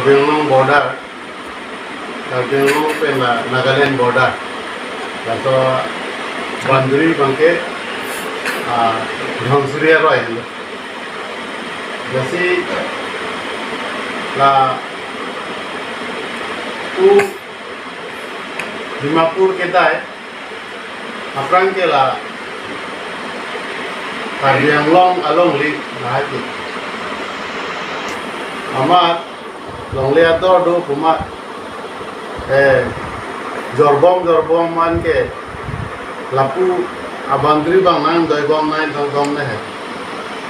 Karbianglong border, Karbianglong pe Nagaland border, atau Banduri bangke Dhonsuria roy, jadi lah Dimapur kita aprang ke lah Karbianglong along li lahati amat long li ador do kumat jorbom man ke lapu abandri bang nang doi bom ne hai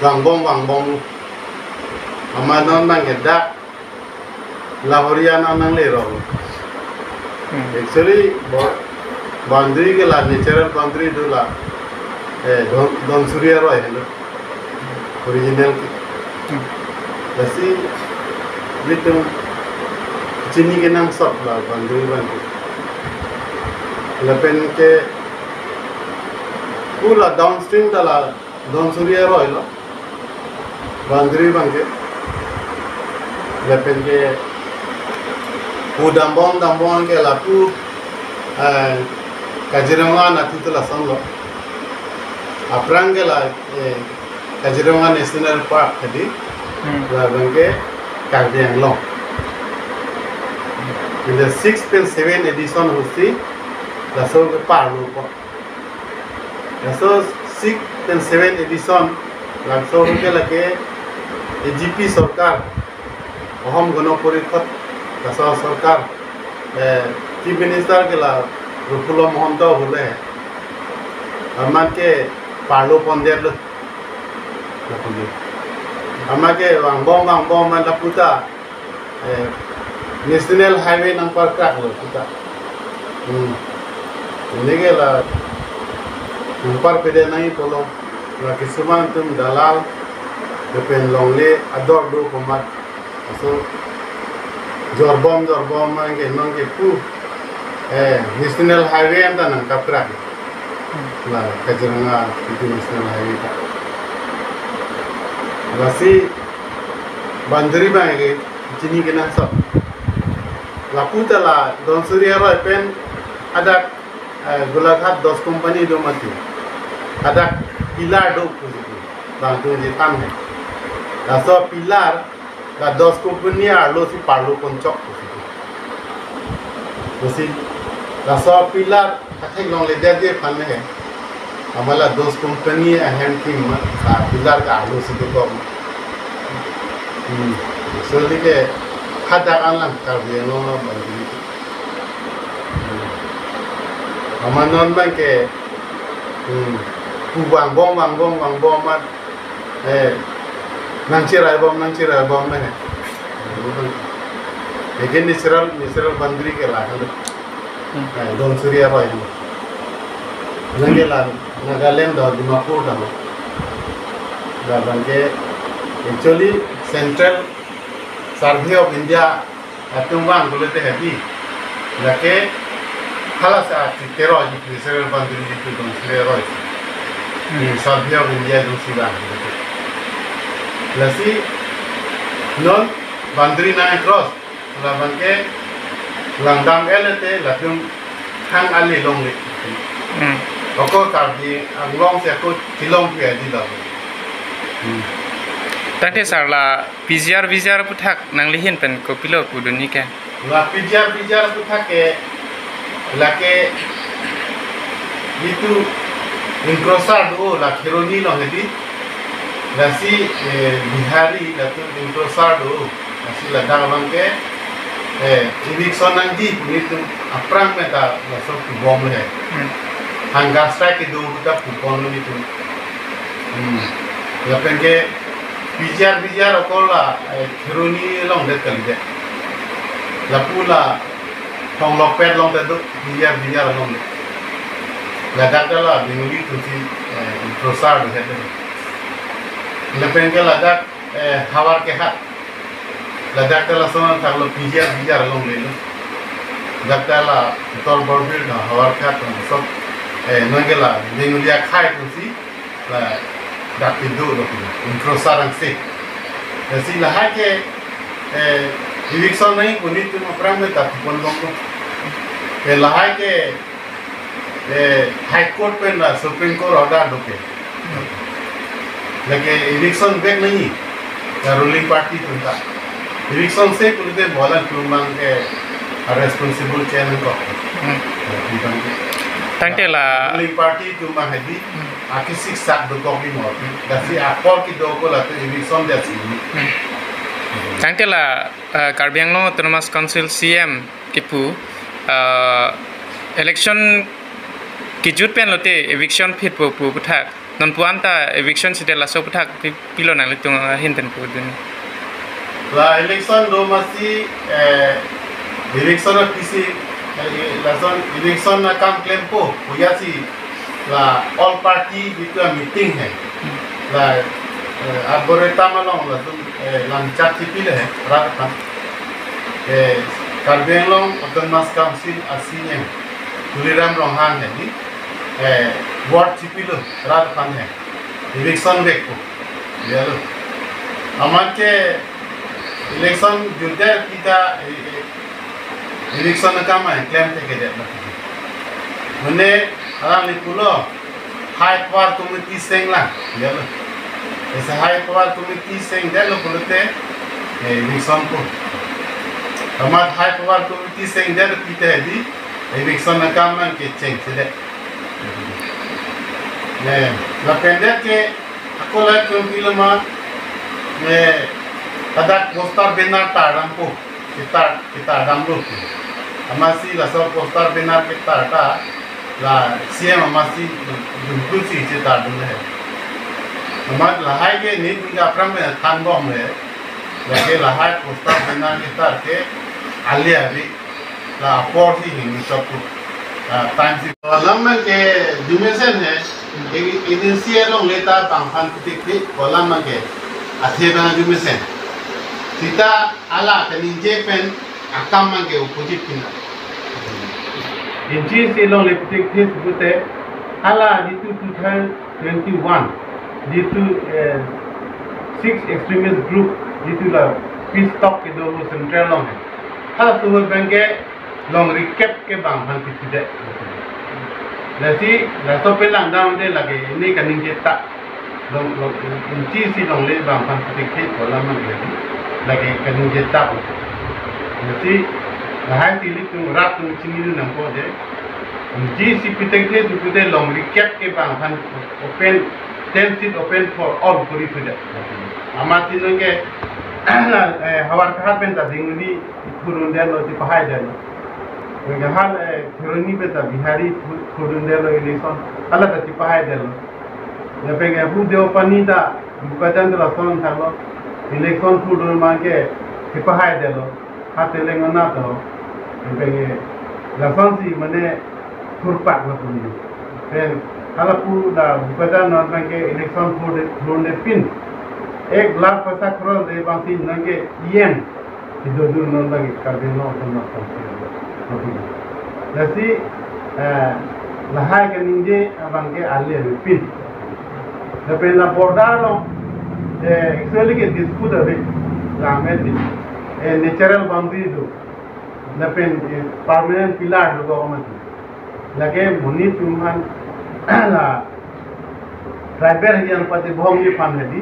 bang bom amat non bang kedak lahoriana nang le ro actually boundary के ला natural boundary do La Dhonsuria roy है original की जैसे लिटम चीनी के नाम सब ला boundary बन के लेकिन के पूरा downstream ला Dhonsuria roy ला boundary बन के लेकिन के dambong ke laku Kaziranga natu tu lasan lo aprang ke la Kaziranga National Park tadi la bangke Karbianglong in the 6th and 7th edition hosti la so ke parlo ko la so 6th and 7th edition la so ke la ke AGP sarkar aham gano porikhot Kasar sarkar chief minister ke la Rupulo Mohanto hule amat ke parlo ponder lo amat ke bang bom man la puta national highway nang par krak lo puta ini ke la par pede nai polo la kisuman tum dalal depen longle ador do komat aso jorbom man ke nong ke pu national highway anta nang kapra la Kaziranga itu national highway ta rasi bandari bang ke chini ke nang sab la puta la Dhonsuria roy pen ada Golaghat 10 company do mati ada pilar do positif bang tu je tam hai la so pilar la 10 company arlo si parlo koncok jadi la so pilar kathek long le dia fan hai amala 10 company ahem kim sa pilar ka arlo si ko so like khada alam Karbiano bandi amanon bang ke bang bom man nang cirai bom na hai लेकिन नेचुरल बंदरी के ला Dhonsuria roy नंगे ला Nagaland और Dimapur डालो दाबन के actually Central Survey of India अतुंगान बोले थे हैवी लके खाला से आती तेरो जी नेचुरल बंदरी जी Dhonsuria roy Survey of India Dhonsuria लसी non bandri na cross la banke langdam elete la tum hang ali long le oko kardi anglong se ko tilong pe di la tante sarla PGR puthak nangli hin pen ko pilo kuduni ke la PGR puthak ke la ke itu introsar do la kheroni lo hedi Nasi Bihari latu introsar do nasi ladang bangke election nanti itu aprang meta masuk bom le hangga strike itu kita pupon itu ya penge bijar okola kheroni long det kalide la pula thong lokpet long det bijar long det ladang dala binuli tu si introsar do het लेकिन के लद्दाख हवार के हाथ लद्दाख तला सोना थागलो बिजार लोग ले लो लद्दाख तला तोर बर्फीर का हवार के हाथ सब नंगेला नेनुलिया खाए तुसी ला डाक्टी दो लोग इंट्रो सारंग से ऐसी लहा के eviction नहीं पुनी तुम अपराम में तक पुन लोगों ये लहाई के हाई कोर्ट पे ना सुप्रीम कोर्ट ऑर्डर दोगे लेकिन eviction बैक नहीं या रूलिंग पार्टी तुमका eviction से पुनी बोला तुम मांग के responsible चैनल को tangte la ruling party tuh mah hadi aki siksak do kopi moti dasi akor ki do ko la tu eviction dia sini tangte la Karbiang no autonomous council CM ipu election kijut pen lote eviction fit pu puthak non puanta eviction site la so puthak pilo nang litung hinten pu dun la election do masih election kisi lason election na kam claim po punya si la all party itu meeting है la arboreta malong la tu lancat sipil है रात का Karbiang long autonomous council asinya tuliram longhang है ni ward sipil रात का है election week को ya lo amat ke election जुड़े kita election nakama claim take dia mene alang lipulo high power committee seng lah ya lo esa high power committee seng dia lo pulte election ko amat high power committee seng dia kita di election nakama ke ceng sede ne la pende ke aku la kompilama ne ada poster benar taram ko kita download amasi la so poster benar kita ta la CM amasi jumpu si kita dun hai amat la hai ke ni binga pram में थान बम है लगे la hai poster benar kita के आले अभी la por si ni सब टाइम से कॉलम के डिमेंशन है इनिशियल लोग लेता पांफान कुटिक कॉलम के आथे बना dimension Kita ala keninje pen akam mangke opposite pina. Inji silong leptik this bute ala ditu 2021 ditu six extremist group ditu la peace talk ke do central long hai. Hala suhu bangke long recap ke bang han pitide. Lasi laso pelang down de lage ini keninje tak long inji silong le bang han pitik this bola mangke lagi kanu jetap nanti lahai tilik tu rat tu sini nampo je ji si pitek the tu de long recap ke bang han open 10 seat open for all puri puja amati nge hawar khat pen ta dingni kurun de lo ti pahai de lo ngahal thuroni pe ta bihari kurun de lo election ala ta ti pahai de lo ya pe nge hu de opani ta bukajan de la son tha lo election food मांगे हिपहाय देलो हाथे लेंगना तो बेगे लाफांसी मने खुरपाक लपुनी फिर हाला पूरा बुकाजा नॉट मांगे election food लोने पिन 1 लाख पैसा करोड़ दे बांसी नंगे येन इधर दूर नॉन लगे कर देनो तो ना समझे जैसी लहाय के निंजे बांगे आले पिन जब ला बॉर्डर लो actually के dispute अभी लामे दी natural boundary दो नपें permanent pillar दो गवर्नमेंट लगे मुनी तुम्हान ला ट्राइबल हियन पति भोंगी फान है दी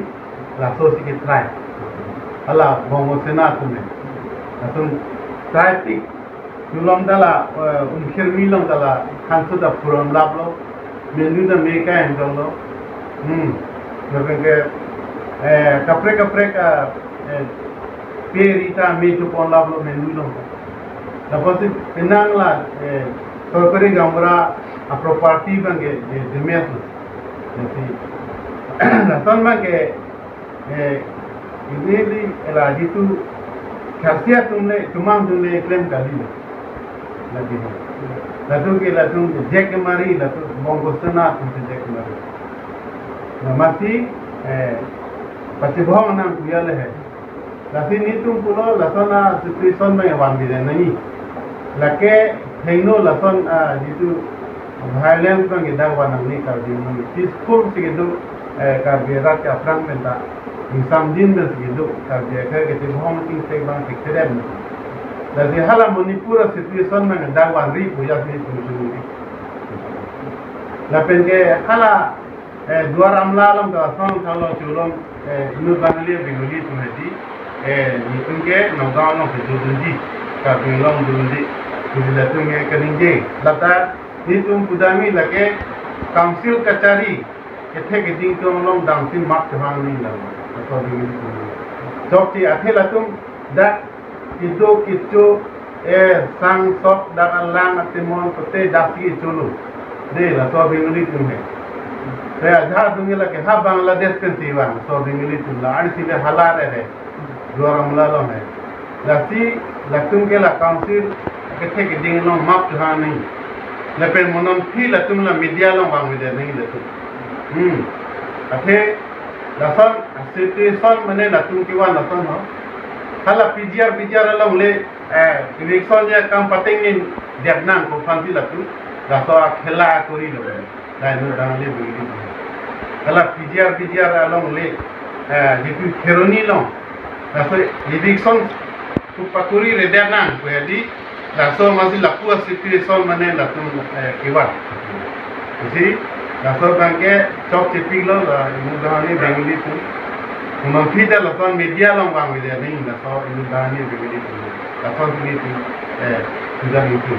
ला सोची के ट्राइब अला भोंगो सेना तुम्हें तुम ट्राइब तुलम दला उनखिर मिलम दला खानसु दा पुरम लाबलो मेन्यू दा मेका एंडलो नपें के kapre ka perita meju pon lablo menulong tapos penang la sorkari gamra a property bange demes nasi nasan bange ini la ditu khasiat tumang tumne claim kali lagi lalu ke lalu jek mari lalu bongosana tumse jek mari namati पति भाव नाम कुयाले है लासी नीतुम पुलो लसना सिचुएशन में वन भी नहीं लके हेनो लसन जितु वायलेंस में गिदा वन नहीं कर दी पीसफुल से गिदु कर बेरा के अफ्रांग में ता samjin da segitu tapi kayak gitu mau mungkin saya bang keren dari hala Manipur situation mana dawan ri punya ni tu lapen ke hala dua ramla lam ka sang kalau culum inu bangli binguli tu hadi ni ke nonggang nong tu dundi ka binglang dundi bila tu ke keninje lata ni tu pudami lage council kachari ethe ke ding tu long dang tin mak thang ni la atau binguli tu jok ti athela tu dak itu kicu sang sok dak lang atimon kote daki chulu de la to binguli tu hai saya jha dungi la ke ha Bangladesh kan tiwan to binguli tu la ani sile hala re dua ramla lo hai la si la tum ke la council ke the ke ding lo map ha nahi la pe monon phi la tum la media lo bang media nahi la tu athe la son situation mane la tum ki wan la son ho hala PGR long le election ya kam pating ni Vietnam ko fanti la tu la so khela kori lo la no dang le bi hala PGR long le jitu kheroni long la so election tu pakuri re Vietnam ko di la so masih la pu situation mane la tu kiwa jadi la so bangke chok chipik lo la no dang le bengli tu Mungkin la son media long bang media ni la so ini dah ni begini tu la so begini tu sudah itu